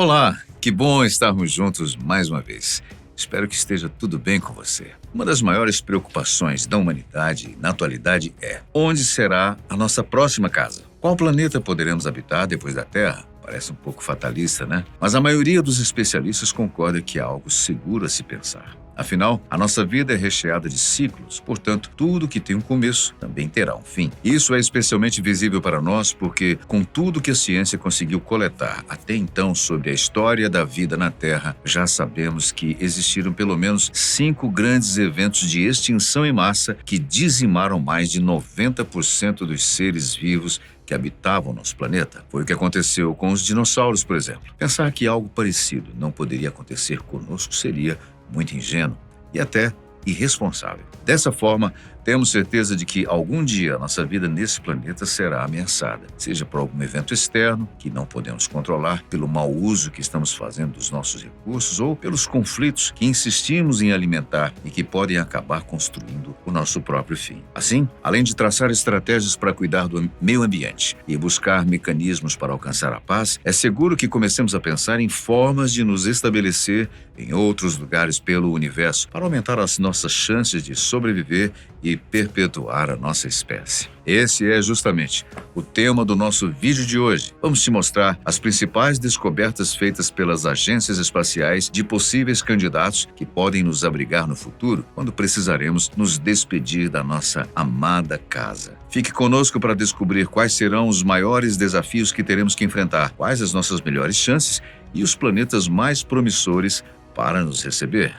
Olá, que bom estarmos juntos mais uma vez. Espero que esteja tudo bem com você. Uma das maiores preocupações da humanidade na atualidade é: onde será a nossa próxima casa? Qual planeta poderemos habitar depois da Terra? Parece um pouco fatalista, né? Mas a maioria dos especialistas concorda que é algo seguro a se pensar. Afinal, a nossa vida é recheada de ciclos, portanto, tudo que tem um começo também terá um fim. Isso é especialmente visível para nós porque, com tudo que a ciência conseguiu coletar até então sobre a história da vida na Terra, já sabemos que existiram pelo menos 5 grandes eventos de extinção em massa que dizimaram mais de 90% dos seres vivos que habitavam nosso planeta. Foi o que aconteceu com os dinossauros, por exemplo. Pensar que algo parecido não poderia acontecer conosco seria muito ingênuo e até irresponsável. Dessa forma, temos certeza de que algum dia a nossa vida nesse planeta será ameaçada, seja por algum evento externo que não podemos controlar, pelo mau uso que estamos fazendo dos nossos recursos ou pelos conflitos que insistimos em alimentar e que podem acabar construindo o nosso próprio fim. Assim, além de traçar estratégias para cuidar do meio ambiente e buscar mecanismos para alcançar a paz, é seguro que comecemos a pensar em formas de nos estabelecer em outros lugares pelo universo para aumentar as nossas chances de sobreviver e perpetuar a nossa espécie. Esse é justamente o tema do nosso vídeo de hoje. Vamos te mostrar as principais descobertas feitas pelas agências espaciais de possíveis candidatos que podem nos abrigar no futuro, quando precisaremos nos despedir da nossa amada casa. Fique conosco para descobrir quais serão os maiores desafios que teremos que enfrentar, quais as nossas melhores chances e os planetas mais promissores para nos receber.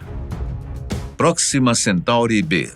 Próxima Centauri B.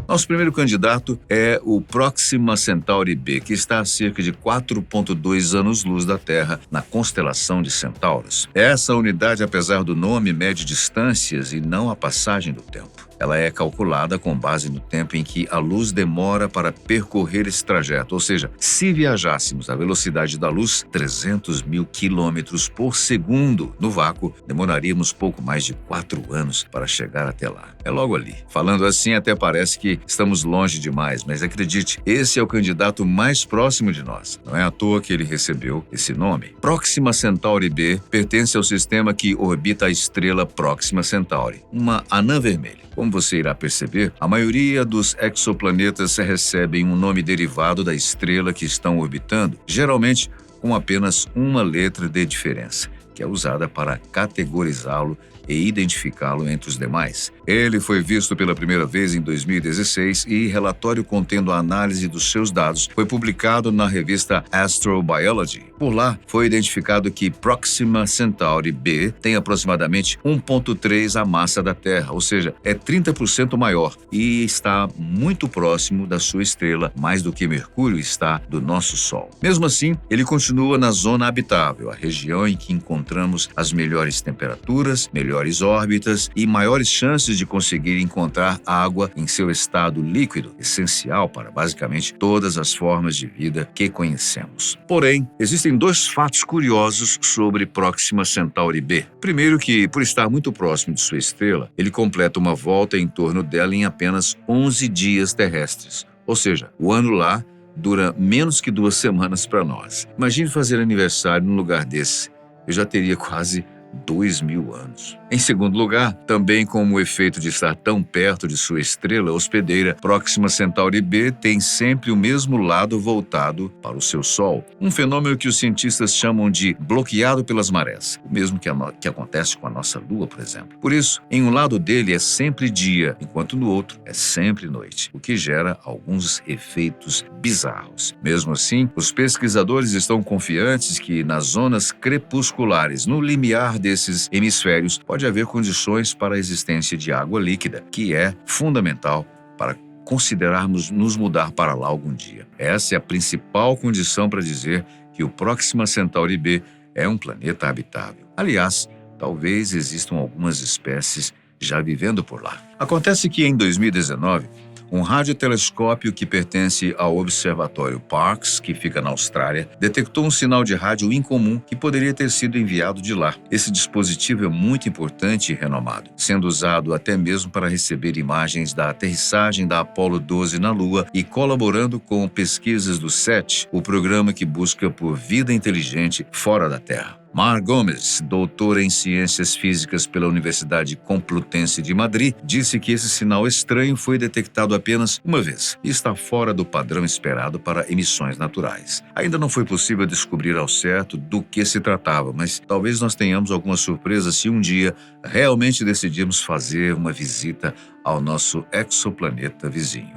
Nosso primeiro candidato é o Próxima Centauri B, que está a cerca de 4,2 anos-luz da Terra, na constelação de Centauros. Essa unidade, apesar do nome, mede distâncias e não a passagem do tempo. Ela é calculada com base no tempo em que a luz demora para percorrer esse trajeto, ou seja, se viajássemos à velocidade da luz, 300 mil quilômetros por segundo no vácuo, demoraríamos pouco mais de 4 anos para chegar até lá. É logo ali. Falando assim, até parece que estamos longe demais, mas acredite, esse é o candidato mais próximo de nós. Não é à toa que ele recebeu esse nome. Próxima Centauri B pertence ao sistema que orbita a estrela Próxima Centauri, uma anã vermelha. Como você irá perceber, a maioria dos exoplanetas recebem um nome derivado da estrela que estão orbitando, geralmente com apenas uma letra de diferença, que é usada para categorizá-lo e identificá-lo entre os demais. Ele foi visto pela primeira vez em 2016 e relatório contendo a análise dos seus dados foi publicado na revista Astrobiology. Por lá, foi identificado que Próxima Centauri B tem aproximadamente 1,3 a massa da Terra, ou seja, é 30% maior e está muito próximo da sua estrela, mais do que Mercúrio está do nosso Sol. Mesmo assim, ele continua na zona habitável, a região em que encontramos as melhores temperaturas, melhores órbitas e maiores chances de conseguir encontrar água em seu estado líquido, essencial para basicamente todas as formas de vida que conhecemos. Porém, existem 2 fatos curiosos sobre Próxima Centauri B. Primeiro que, por estar muito próximo de sua estrela, ele completa uma volta em torno dela em apenas 11 dias terrestres. Ou seja, o ano lá dura menos que 2 semanas para nós. Imagine fazer aniversário num lugar desse. Eu já teria quase 2.000 anos. Em segundo lugar, também como o efeito de estar tão perto de sua estrela hospedeira, Próxima Centauri B tem sempre o mesmo lado voltado para o seu Sol. Um fenômeno que os cientistas chamam de bloqueado pelas marés, o mesmo que acontece com a nossa Lua, por exemplo. Por isso, em um lado dele é sempre dia, enquanto no outro é sempre noite, o que gera alguns efeitos bizarros. Mesmo assim, os pesquisadores estão confiantes que nas zonas crepusculares, no limiar desses hemisférios, pode haver condições para a existência de água líquida, que é fundamental para considerarmos nos mudar para lá algum dia. Essa é a principal condição para dizer que o Próxima Centauri B é um planeta habitável. Aliás, talvez existam algumas espécies já vivendo por lá. Acontece que em 2019, um radiotelescópio que pertence ao Observatório Parkes, que fica na Austrália, detectou um sinal de rádio incomum que poderia ter sido enviado de lá. Esse dispositivo é muito importante e renomado, sendo usado até mesmo para receber imagens da aterrissagem da Apollo 12 na Lua e colaborando com pesquisas do SET, o programa que busca por vida inteligente fora da Terra. Mar Gomes, doutora em Ciências Físicas pela Universidade Complutense de Madrid, disse que esse sinal estranho foi detectado apenas uma vez e está fora do padrão esperado para emissões naturais. Ainda não foi possível descobrir ao certo do que se tratava, mas talvez nós tenhamos alguma surpresa se um dia realmente decidirmos fazer uma visita ao nosso exoplaneta vizinho.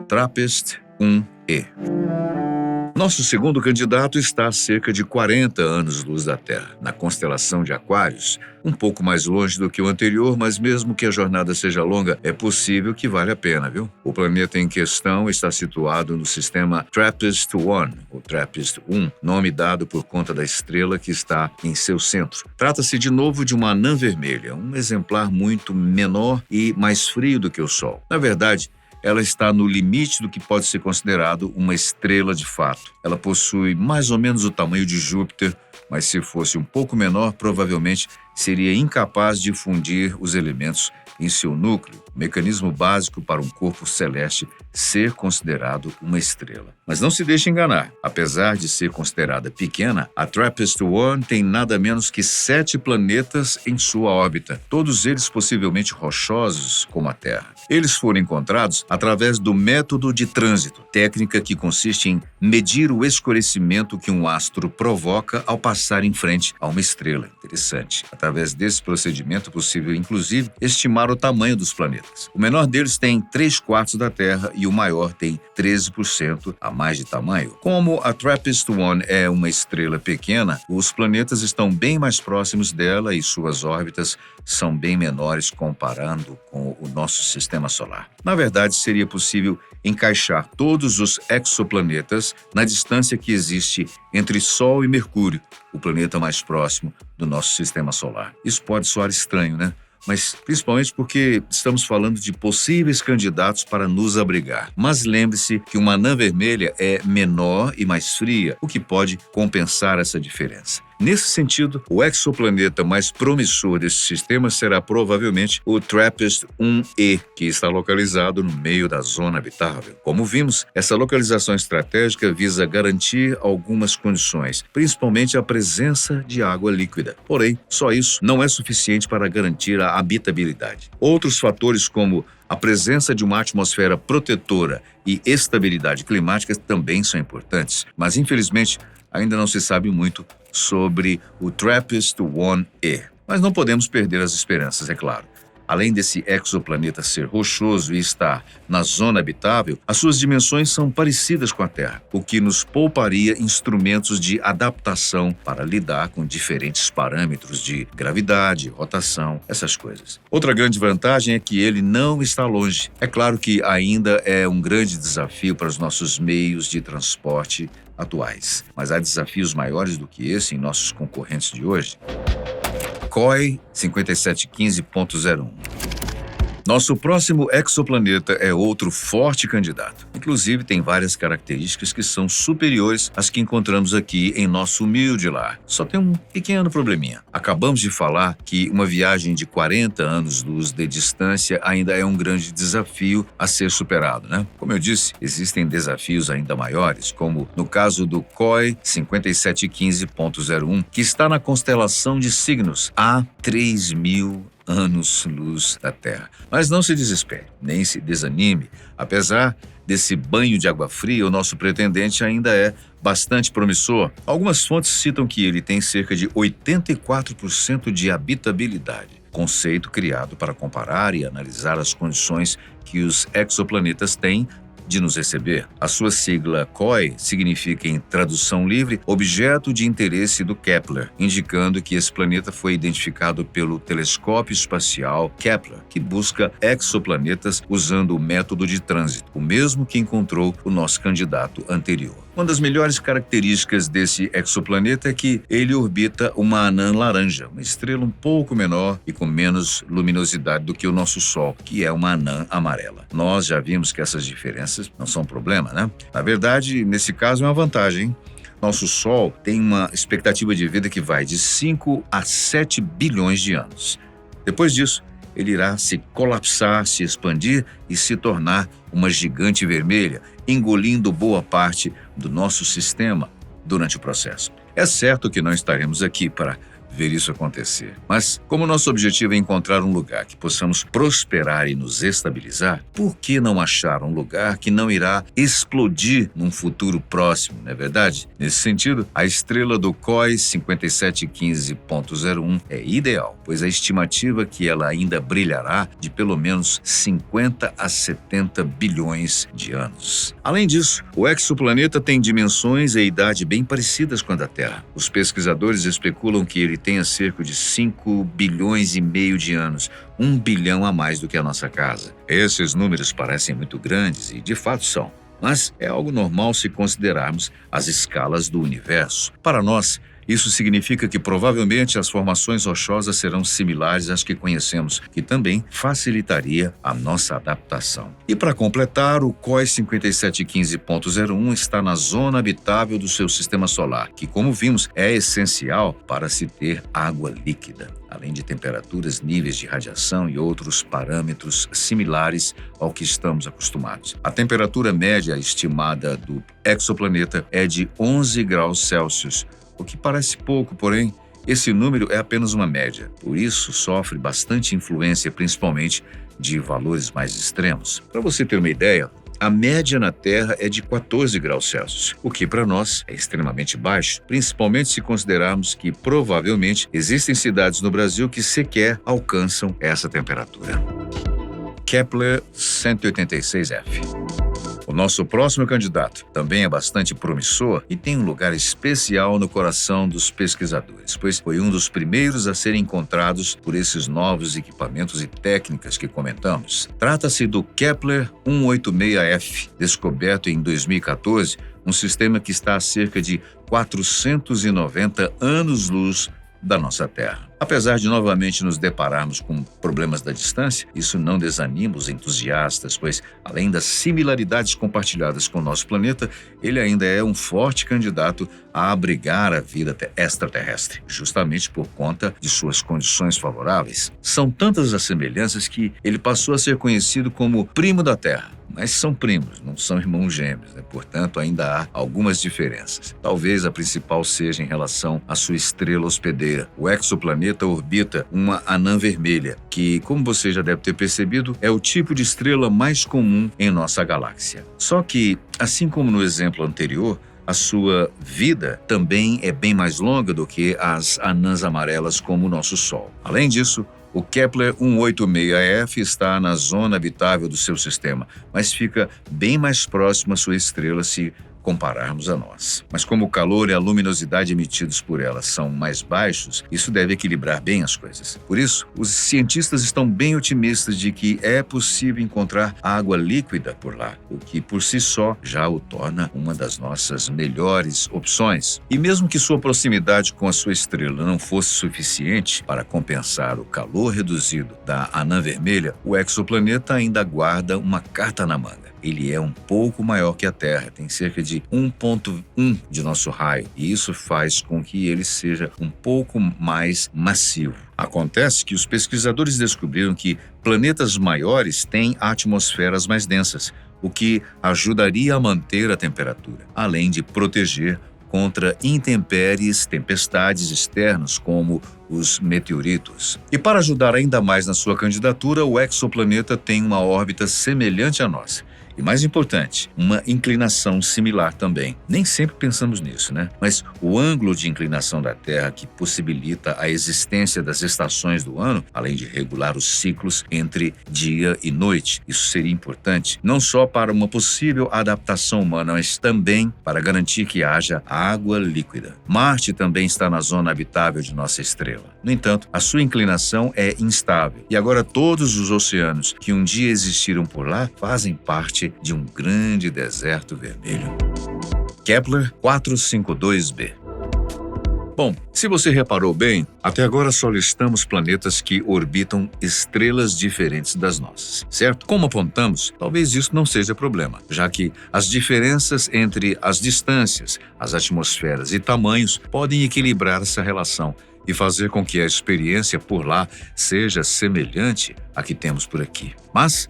TRAPPIST-1e. Nosso segundo candidato está a cerca de 40 anos-luz da Terra, na constelação de Aquários, um pouco mais longe do que o anterior, mas mesmo que a jornada seja longa, é possível que vale a pena, viu? O planeta em questão está situado no sistema TRAPPIST-1, ou TRAPPIST-1, nome dado por conta da estrela que está em seu centro. Trata-se de novo de uma anã vermelha, um exemplar muito menor e mais frio do que o Sol. Na verdade, ela está no limite do que pode ser considerado uma estrela de fato. Ela possui mais ou menos o tamanho de Júpiter, mas se fosse um pouco menor, provavelmente seria incapaz de fundir os elementos em seu núcleo, mecanismo básico para um corpo celeste ser considerado uma estrela. Mas não se deixe enganar. Apesar de ser considerada pequena, a TRAPPIST-1 tem nada menos que 7 planetas em sua órbita, todos eles possivelmente rochosos como a Terra. Eles foram encontrados através do método de trânsito, técnica que consiste em medir o escurecimento que um astro provoca ao passar em frente a uma estrela. Interessante. Através desse procedimento é possível, inclusive, estimar o tamanho dos planetas. O menor deles tem 3/4 da Terra e o maior tem 13% a mais de tamanho. Como a TRAPPIST-1 é uma estrela pequena, os planetas estão bem mais próximos dela e suas órbitas são bem menores comparando com o nosso sistema solar. Na verdade, seria possível encaixar todos os exoplanetas na distância que existe entre Sol e Mercúrio, o planeta mais próximo do nosso sistema solar. Isso pode soar estranho, né? Mas principalmente porque estamos falando de possíveis candidatos para nos abrigar. Mas lembre-se que uma anã vermelha é menor e mais fria, o que pode compensar essa diferença. Nesse sentido, o exoplaneta mais promissor desse sistema será provavelmente o TRAPPIST-1e, que está localizado no meio da zona habitável. Como vimos, essa localização estratégica visa garantir algumas condições, principalmente a presença de água líquida. Porém, só isso não é suficiente para garantir a habitabilidade. Outros fatores como a presença de uma atmosfera protetora e estabilidade climática também são importantes, mas infelizmente ainda não se sabe muito sobre o TRAPPIST-1e. Mas não podemos perder as esperanças, é claro. Além desse exoplaneta ser rochoso e estar na zona habitável, as suas dimensões são parecidas com a Terra, o que nos pouparia instrumentos de adaptação para lidar com diferentes parâmetros de gravidade, rotação, essas coisas. Outra grande vantagem é que ele não está longe. É claro que ainda é um grande desafio para os nossos meios de transporte atuais, mas há desafios maiores do que esse em nossos concorrentes de hoje. COI 5715.01. Nosso próximo exoplaneta é outro forte candidato. Inclusive, tem várias características que são superiores às que encontramos aqui em nosso humilde lar. Só tem um pequeno probleminha. Acabamos de falar que uma viagem de 40 anos-luz de distância ainda é um grande desafio a ser superado, né? Como eu disse, existem desafios ainda maiores, como no caso do COI 5715.01, que está na constelação de Signos a 3.000 anos-luz da Terra. Mas não se desespere, nem se desanime. Apesar desse banho de água fria, o nosso pretendente ainda é bastante promissor. Algumas fontes citam que ele tem cerca de 84% de habitabilidade, conceito criado para comparar e analisar as condições que os exoplanetas têm de nos receber. A sua sigla COI significa, em tradução livre, Objeto de Interesse do Kepler, indicando que esse planeta foi identificado pelo telescópio espacial Kepler, que busca exoplanetas usando o método de trânsito, o mesmo que encontrou o nosso candidato anterior. Uma das melhores características desse exoplaneta é que ele orbita uma anã laranja, uma estrela um pouco menor e com menos luminosidade do que o nosso Sol, que é uma anã amarela. Nós já vimos que essas diferenças não são problema, né? Na verdade, nesse caso é uma vantagem, hein? Nosso Sol tem uma expectativa de vida que vai de 5 a 7 bilhões de anos. Depois disso, ele irá se colapsar, se expandir e se tornar uma gigante vermelha, engolindo boa parte do nosso sistema durante o processo. É certo que não estaremos aqui para ver isso acontecer. Mas, como nosso objetivo é encontrar um lugar que possamos prosperar e nos estabilizar, por que não achar um lugar que não irá explodir num futuro próximo, não é verdade? Nesse sentido, a estrela do COI 5715.01 é ideal, pois a estimativa é que ela ainda brilhará de pelo menos 50 a 70 bilhões de anos. Além disso, o exoplaneta tem dimensões e idade bem parecidas com a da Terra. Os pesquisadores especulam que ele tenha cerca de 5 bilhões e meio de anos, 1 bilhão a mais do que a nossa casa. Esses números parecem muito grandes e de fato são, mas é algo normal se considerarmos as escalas do universo. Para nós, isso significa que provavelmente as formações rochosas serão similares às que conhecemos, que também facilitaria a nossa adaptação. E para completar, o COI 5715.01 está na zona habitável do seu sistema solar, que, como vimos, é essencial para se ter água líquida, além de temperaturas, níveis de radiação e outros parâmetros similares ao que estamos acostumados. A temperatura média estimada do exoplaneta é de 11 graus Celsius, o que parece pouco, porém, esse número é apenas uma média. Por isso, sofre bastante influência, principalmente de valores mais extremos. Para você ter uma ideia, a média na Terra é de 14 graus Celsius, o que para nós é extremamente baixo, principalmente se considerarmos que provavelmente existem cidades no Brasil que sequer alcançam essa temperatura. Kepler 186f. O nosso próximo candidato também é bastante promissor e tem um lugar especial no coração dos pesquisadores, pois foi um dos primeiros a serem encontrados por esses novos equipamentos e técnicas que comentamos. Trata-se do Kepler 186f, descoberto em 2014, um sistema que está a cerca de 490 anos-luz da nossa Terra. Apesar de novamente nos depararmos com problemas da distância, isso não desanima os entusiastas, pois, além das similaridades compartilhadas com o nosso planeta, ele ainda é um forte candidato a abrigar a vida extraterrestre, justamente por conta de suas condições favoráveis. São tantas as semelhanças que ele passou a ser conhecido como primo da Terra. Mas são primos, não são irmãos gêmeos, né? Portanto, ainda há algumas diferenças. Talvez a principal seja em relação à sua estrela hospedeira. O exoplaneta orbita uma anã vermelha, que, como você já deve ter percebido, é o tipo de estrela mais comum em nossa galáxia. Só que, assim como no exemplo anterior, a sua vida também é bem mais longa do que as anãs amarelas como o nosso Sol. Além disso, o Kepler 186f está na zona habitável do seu sistema, mas fica bem mais próximo à sua estrela se compararmos a nós. Mas como o calor e a luminosidade emitidos por ela são mais baixos, isso deve equilibrar bem as coisas. Por isso, os cientistas estão bem otimistas de que é possível encontrar água líquida por lá, o que por si só já o torna uma das nossas melhores opções. E mesmo que sua proximidade com a sua estrela não fosse suficiente para compensar o calor reduzido da anã vermelha, o exoplaneta ainda guarda uma carta na manga. Ele é um pouco maior que a Terra, tem cerca de 1,1 de nosso raio, e isso faz com que ele seja um pouco mais massivo. Acontece que os pesquisadores descobriram que planetas maiores têm atmosferas mais densas, o que ajudaria a manter a temperatura, além de proteger contra intempéries, tempestades externas como os meteoritos. E para ajudar ainda mais na sua candidatura, o exoplaneta tem uma órbita semelhante à nossa. E mais importante, uma inclinação similar também. Nem sempre pensamos nisso, né? Mas o ângulo de inclinação da Terra que possibilita a existência das estações do ano, além de regular os ciclos entre dia e noite. Isso seria importante não só para uma possível adaptação humana, mas também para garantir que haja água líquida. Marte também está na zona habitável de nossa estrela. No entanto, a sua inclinação é instável. E agora todos os oceanos que um dia existiram por lá fazem parte de um grande deserto vermelho. Kepler 452b. Bom, se você reparou bem, até agora só listamos planetas que orbitam estrelas diferentes das nossas, certo? Como apontamos, talvez isso não seja problema, já que as diferenças entre as distâncias, as atmosferas e tamanhos podem equilibrar essa relação e fazer com que a experiência por lá seja semelhante à que temos por aqui. Mas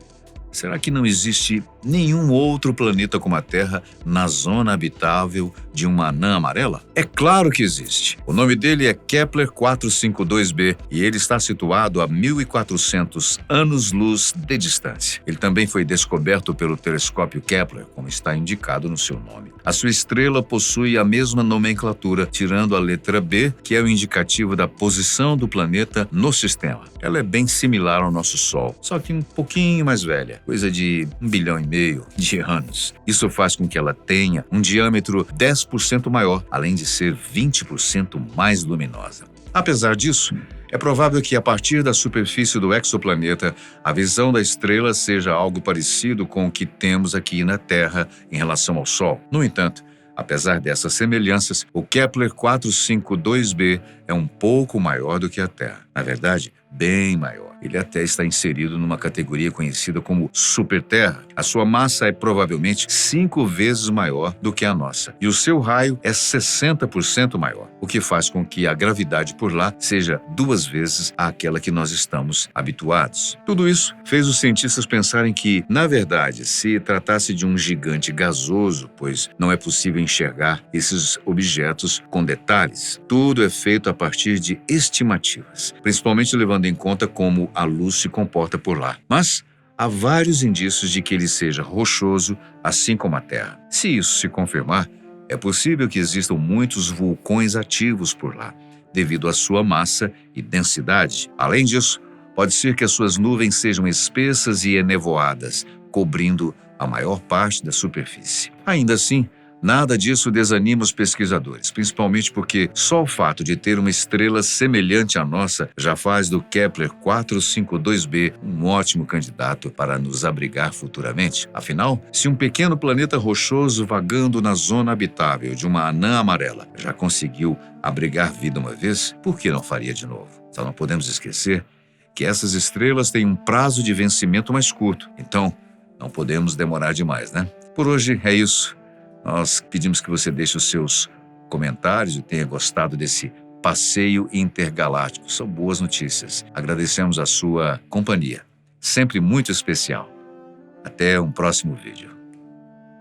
será que não existe nenhum outro planeta como a Terra na zona habitável de uma anã amarela? É claro que existe. O nome dele é Kepler 452b e ele está situado a 1.400 anos-luz de distância. Ele também foi descoberto pelo telescópio Kepler, como está indicado no seu nome. A sua estrela possui a mesma nomenclatura, tirando a letra B, que é o indicativo da posição do planeta no sistema. Ela é bem similar ao nosso Sol, só que um pouquinho mais velha, coisa de 1,5 bilhão de anos. Isso faz com que ela tenha um diâmetro 10% maior, além de ser 20% mais luminosa. Apesar disso, é provável que a partir da superfície do exoplaneta, a visão da estrela seja algo parecido com o que temos aqui na Terra em relação ao Sol. No entanto, apesar dessas semelhanças, o Kepler 452b é um pouco maior do que a Terra. Na verdade, bem maior. Ele até está inserido numa categoria conhecida como superterra. A sua massa é provavelmente 5 vezes maior do que a nossa, e o seu raio é 60% maior, o que faz com que a gravidade por lá seja 2 vezes àquela que nós estamos habituados. Tudo isso fez os cientistas pensarem que, na verdade, se tratasse de um gigante gasoso, pois não é possível enxergar esses objetos com detalhes. Tudo é feito a partir de estimativas, principalmente levando em conta como a luz se comporta por lá. Mas há vários indícios de que ele seja rochoso, assim como a Terra. Se isso se confirmar, é possível que existam muitos vulcões ativos por lá, devido à sua massa e densidade. Além disso, pode ser que as suas nuvens sejam espessas e enevoadas, cobrindo a maior parte da superfície. Ainda assim, nada disso desanima os pesquisadores, principalmente porque só o fato de ter uma estrela semelhante à nossa já faz do Kepler 452b um ótimo candidato para nos abrigar futuramente. Afinal, se um pequeno planeta rochoso vagando na zona habitável de uma anã amarela já conseguiu abrigar vida uma vez, por que não faria de novo? Só não podemos esquecer que essas estrelas têm um prazo de vencimento mais curto, então não podemos demorar demais, né? Por hoje é isso. Nós pedimos que você deixe os seus comentários e tenha gostado desse passeio intergaláctico. São boas notícias. Agradecemos a sua companhia, sempre muito especial. Até um próximo vídeo.